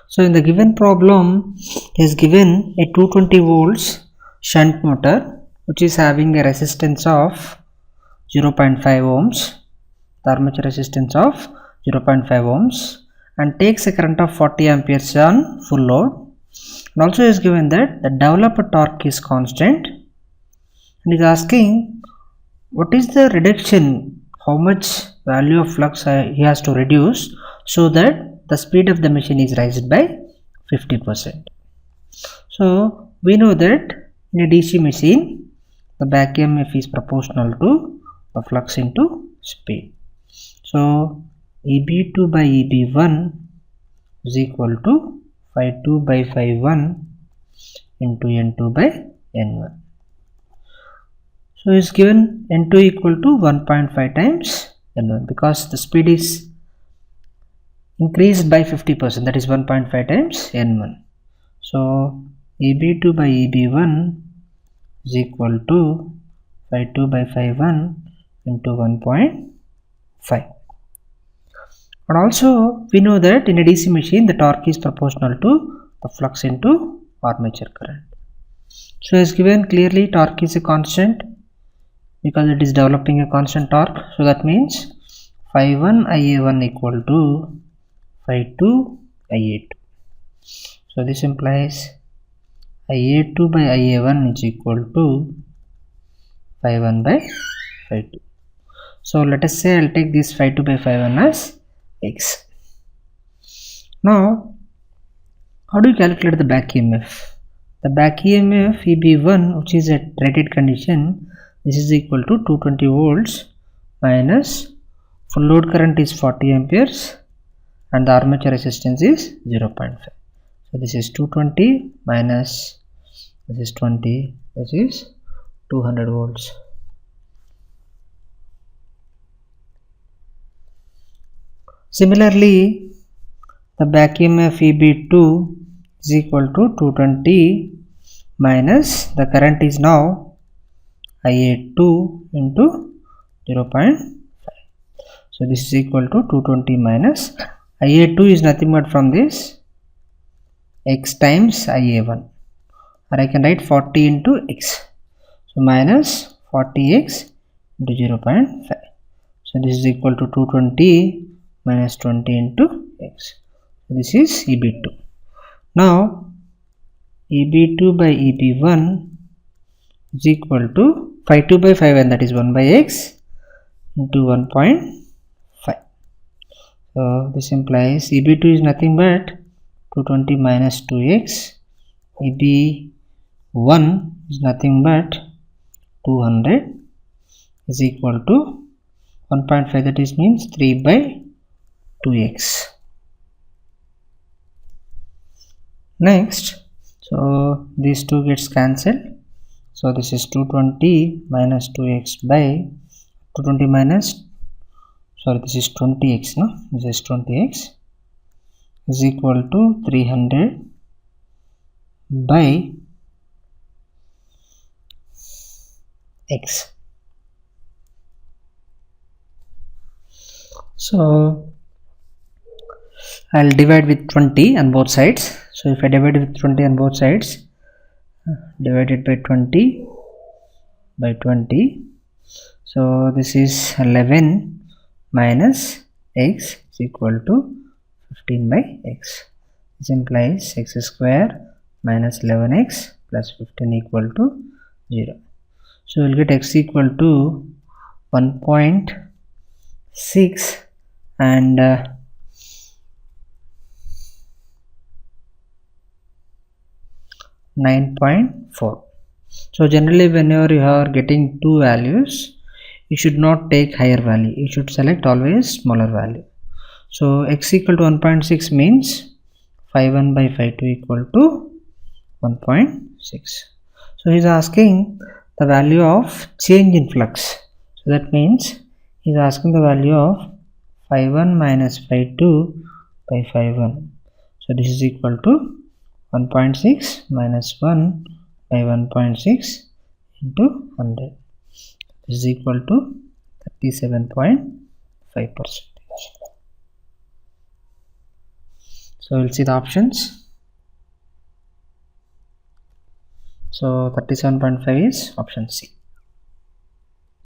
So in the given problem, it is given a 220 volts shunt motor which is having a resistance of 0.5 ohms, the armature resistance of 0.5 ohms, and takes a current of 40 amperes on full load. And also is given that the developed torque is constant, and is asking what is the reduction, how much value of flux he has to reduce so that the speed of the machine is raised by 50%. So we know that in a DC machine the back EMF is proportional to the flux into speed. So EB2 by EB1 is equal to phi2 by phi1 into N2 by N1. So is given N2 equal to 1.5 times N1 because the speed is increased by 50%, that is 1.5 times N1. So EB2 by EB1 is equal to phi2 by phi1 into 1.5. And also we know that in a DC machine the torque is proportional to the flux into armature current. So as given clearly torque is a constant because it is developing a constant torque. So that means phi1 Ia1 equal to phi2 Ia2. So this implies Ia2 by Ia1 is equal to phi1 by phi2. So let us say I'll take this phi2 by phi1 as x. Now how do you calculate the back EMF? The back EMF EB1, which is at rated condition, this is equal to 220 volts minus full load current is 40 amperes and the armature resistance is 0.5. So this is 220 minus this is 20, this is 200 volts. Similarly, the back EMF EB2 is equal to 220 minus the current is now Ia2 into 0.5. So this is equal to 220 minus Ia2 is nothing but from this x times Ia1, or I can write 40 into x. So minus 40x into 0.5. So this is equal to 220 minus 20 into x. So this is EB2. Now EB2 by EB1 is equal to phi2 by phi1, that is 1 by x into 1.5. So this implies EB2 is nothing but 220 minus 2x, EB1 is nothing but 200 is equal to 1.5, that is means 3 by 2x. Next, so these two gets cancelled. So this is 220 minus 2x by 220 minus, sorry, this is 20x, no, this is 20x is equal to 300 by x. So I'll divide with 20 on both sides. So if I divide with 20 on both sides, divided by 20 by 20, so this is 11 minus x is equal to 15 by x. This implies x square minus 11x plus 15 equal to 0. So we'll get x equal to 1.6 and 9.4. So generally whenever you are getting two values, you should not take higher value, you should select always smaller value. So x equal to 1.6 means phi1 by phi2 equal to 1.6. So he is asking the value of change in flux. So that means he is asking the value of phi1 minus phi2 by phi1. So this is equal to 1.6 minus 1 by 1.6 into 100. This is equal to 37.5%. So we'll see the options. So 37.5 is option C.